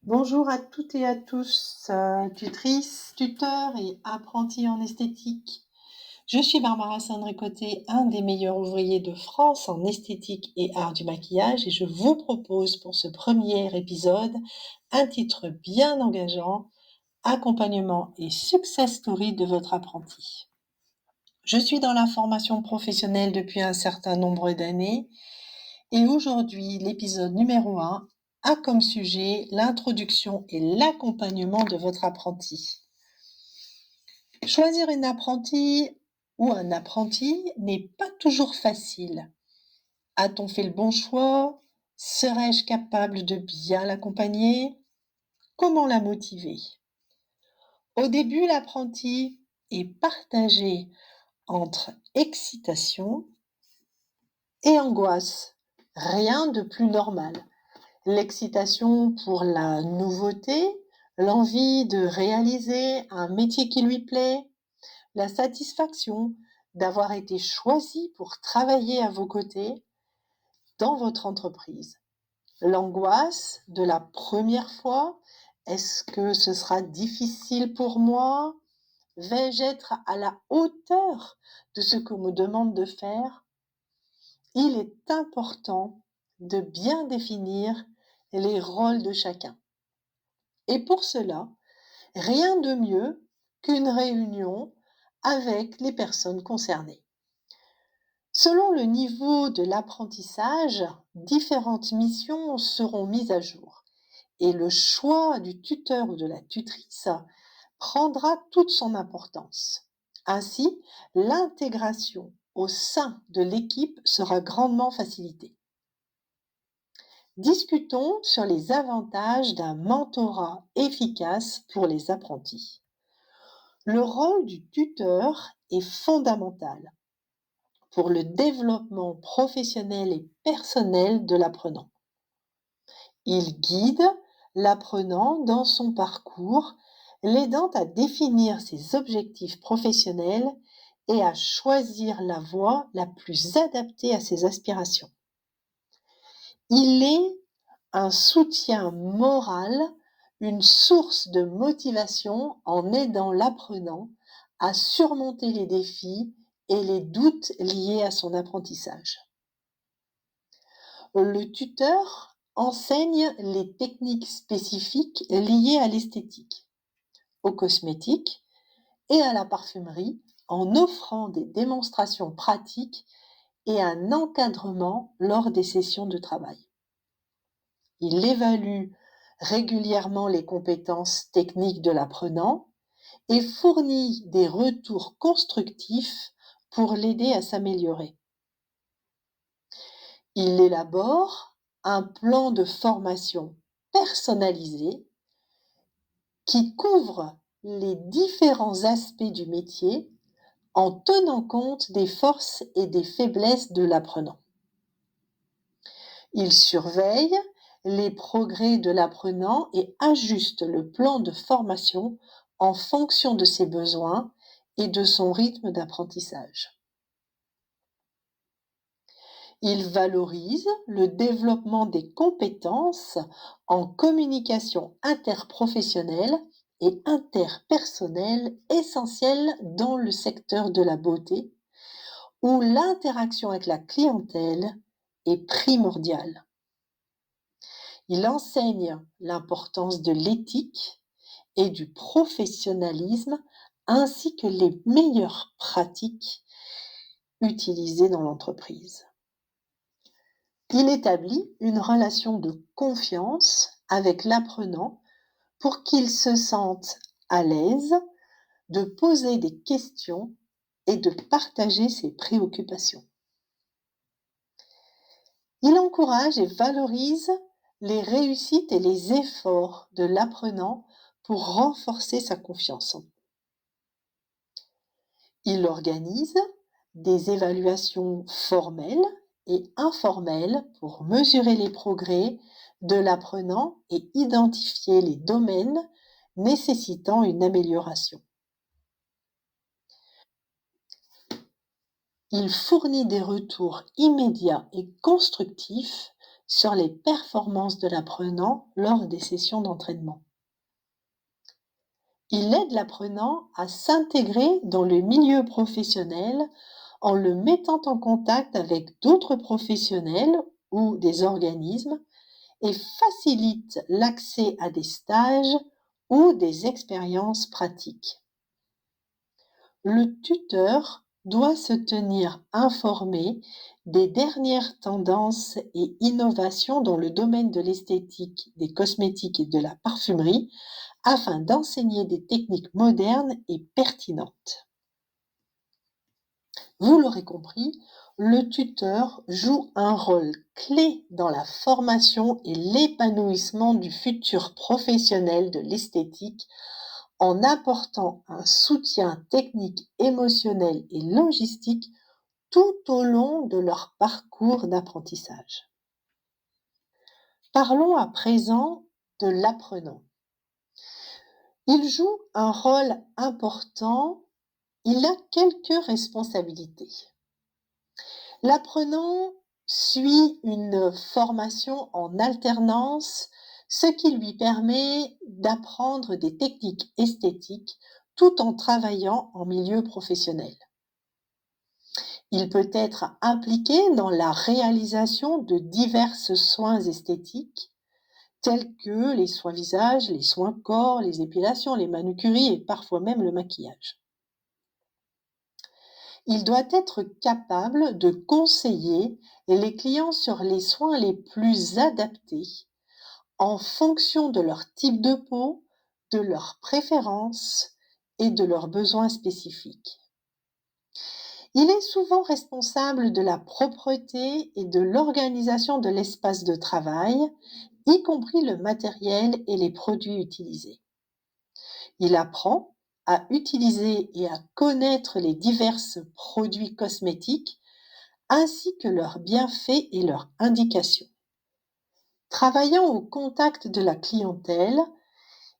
Bonjour à toutes et à tous, tutrices, tuteurs et apprentis en esthétique. Je suis Barbara Sandré-Côté, un des meilleurs ouvriers de France en esthétique et art du maquillage, et je vous propose pour ce premier épisode un titre bien engageant, accompagnement et success story de votre apprenti. Je suis dans la formation professionnelle depuis un certain nombre d'années et aujourd'hui, l'épisode numéro 1 a comme sujet l'introduction et l'accompagnement de votre apprenti. Choisir une apprentie ou un apprenti n'est pas toujours facile. A-t-on fait le bon choix? Serais-je capable de bien l'accompagner? Comment la motiver? Au début, l'apprenti est partagé entre excitation et angoisse. Rien de plus normal. L'excitation pour la nouveauté, l'envie de réaliser un métier qui lui plaît, la satisfaction d'avoir été choisi pour travailler à vos côtés dans votre entreprise. L'angoisse de la première fois, est-ce que ce sera difficile pour moi? Vais-je être à la hauteur de ce qu'on me demande de faire? Il est important de bien définir les rôles de chacun. Et pour cela, rien de mieux qu'une réunion avec les personnes concernées. Selon le niveau de l'apprentissage, différentes missions seront mises à jour et le choix du tuteur ou de la tutrice prendra toute son importance. Ainsi, l'intégration au sein de l'équipe sera grandement facilitée. Discutons sur les avantages d'un mentorat efficace pour les apprentis. Le rôle du tuteur est fondamental pour le développement professionnel et personnel de l'apprenant. Il guide l'apprenant dans son parcours, l'aidant à définir ses objectifs professionnels et à choisir la voie la plus adaptée à ses aspirations. Il est un soutien moral, une source de motivation en aidant l'apprenant à surmonter les défis et les doutes liés à son apprentissage. Le tuteur enseigne les techniques spécifiques liées à l'esthétique, aux cosmétiques et à la parfumerie en offrant des démonstrations pratiques et un encadrement lors des sessions de travail. Il évalue régulièrement les compétences techniques de l'apprenant et fournit des retours constructifs pour l'aider à s'améliorer. Il élabore un plan de formation personnalisé qui couvre les différents aspects du métier en tenant compte des forces et des faiblesses de l'apprenant. Il surveille les progrès de l'apprenant et ajuste le plan de formation en fonction de ses besoins et de son rythme d'apprentissage. Il valorise le développement des compétences en communication interprofessionnelle et interpersonnelle essentielles dans le secteur de la beauté, où l'interaction avec la clientèle est primordiale. Il enseigne l'importance de l'éthique et du professionnalisme ainsi que les meilleures pratiques utilisées dans l'entreprise. Il établit une relation de confiance avec l'apprenant pour qu'il se sente à l'aise de poser des questions et de partager ses préoccupations. Il encourage et valorise les réussites et les efforts de l'apprenant pour renforcer sa confiance en lui. Il organise des évaluations formelles et informelles pour mesurer les progrès de l'apprenant et identifier les domaines nécessitant une amélioration. Il fournit des retours immédiats et constructifs sur les performances de l'apprenant lors des sessions d'entraînement. Il aide l'apprenant à s'intégrer dans le milieu professionnel en le mettant en contact avec d'autres professionnels ou des organismes et facilite l'accès à des stages ou des expériences pratiques. Le tuteur doit se tenir informé des dernières tendances et innovations dans le domaine de l'esthétique, des cosmétiques et de la parfumerie afin d'enseigner des techniques modernes et pertinentes. Vous l'aurez compris, le tuteur joue un rôle clé dans la formation et l'épanouissement du futur professionnel de l'esthétique en apportant un soutien technique, émotionnel et logistique tout au long de leur parcours d'apprentissage. Parlons à présent de l'apprenant. Il joue un rôle important, il a quelques responsabilités. L'apprenant suit une formation en alternance, ce qui lui permet d'apprendre des techniques esthétiques tout en travaillant en milieu professionnel. Il peut être impliqué dans la réalisation de divers soins esthétiques, tels que les soins visage, les soins corps, les épilations, les manucuries et parfois même le maquillage. Il doit être capable de conseiller les clients sur les soins les plus adaptés en fonction de leur type de peau, de leurs préférences et de leurs besoins spécifiques. Il est souvent responsable de la propreté et de l'organisation de l'espace de travail, y compris le matériel et les produits utilisés. Il apprend à utiliser et à connaître les divers produits cosmétiques ainsi que leurs bienfaits et leurs indications. Travaillant au contact de la clientèle,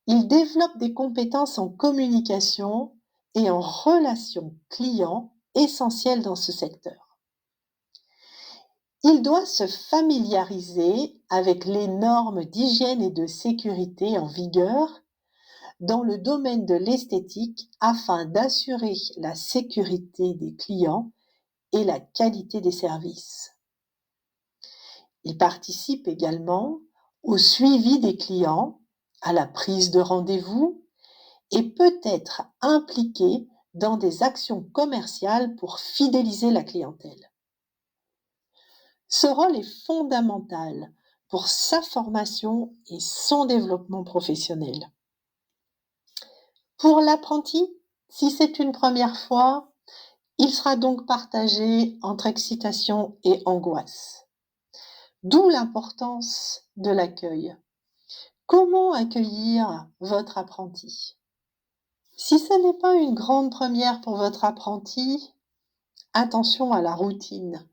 il développe des compétences en communication et en relations clients essentielles dans ce secteur. Il doit se familiariser avec les normes d'hygiène et de sécurité en vigueur dans le domaine de l'esthétique afin d'assurer la sécurité des clients et la qualité des services. Il participe également au suivi des clients, à la prise de rendez-vous et peut être impliqué dans des actions commerciales pour fidéliser la clientèle. Ce rôle est fondamental pour sa formation et son développement professionnel. Pour l'apprenti, si c'est une première fois, il sera donc partagé entre excitation et angoisse. D'où l'importance de l'accueil. Comment accueillir votre apprenti? Si ce n'est pas une grande première pour votre apprenti, attention à la routine,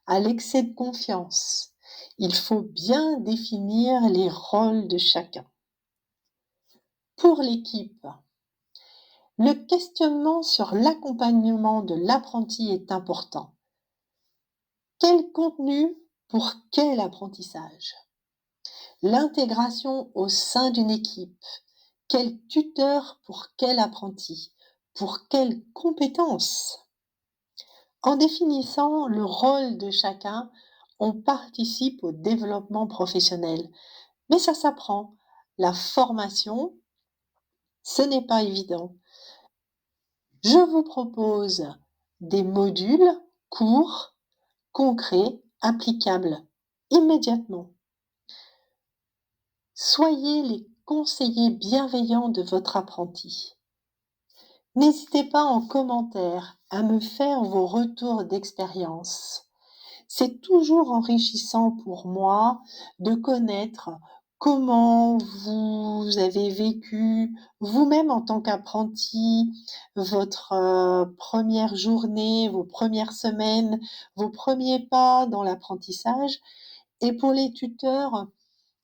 à l'excès de confiance. Il faut bien définir les rôles de chacun. Pour l'équipe, le questionnement sur l'accompagnement de l'apprenti est important. Quel contenu pour quel apprentissage? L'intégration au sein d'une équipe. Quel tuteur pour quel apprenti? Pour quelles compétences? En définissant le rôle de chacun, on participe au développement professionnel. Mais ça s'apprend. La formation, ce n'est pas évident. Je vous propose des modules courts, concrets, applicables immédiatement. Soyez les conseillers bienveillants de votre apprenti. N'hésitez pas en commentaire à me faire vos retours d'expérience. C'est toujours enrichissant pour moi de connaître comment vous avez vécu vous-même en tant qu'apprenti votre première journée, vos premières semaines, vos premiers pas dans l'apprentissage. Et pour les tuteurs,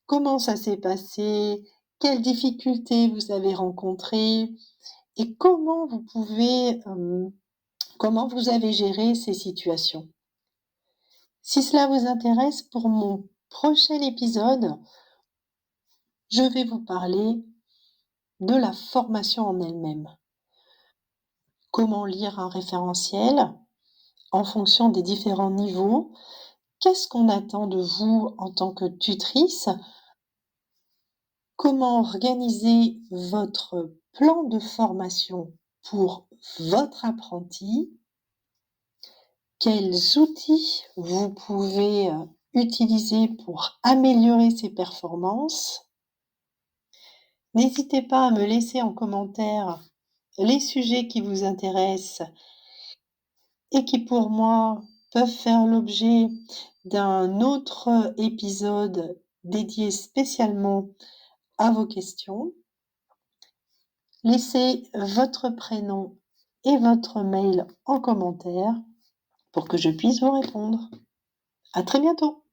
comment ça s'est passé? Quelles difficultés vous avez rencontrées? Et comment vous avez géré ces situations? Si cela vous intéresse, pour mon Prochain épisode, je vais vous parler de la formation en elle-même. Comment lire un référentiel en fonction des différents niveaux? Qu'est-ce qu'on attend de vous en tant que tutrice? Comment organiser votre plan de formation pour votre apprenti? Quels outils vous pouvez utiliser pour améliorer ses performances? N'hésitez pas à me laisser en commentaire les sujets qui vous intéressent et qui pour moi peuvent faire l'objet d'un autre épisode dédié spécialement à vos questions. Laissez votre prénom et votre mail en commentaire pour que je puisse vous répondre. À très bientôt!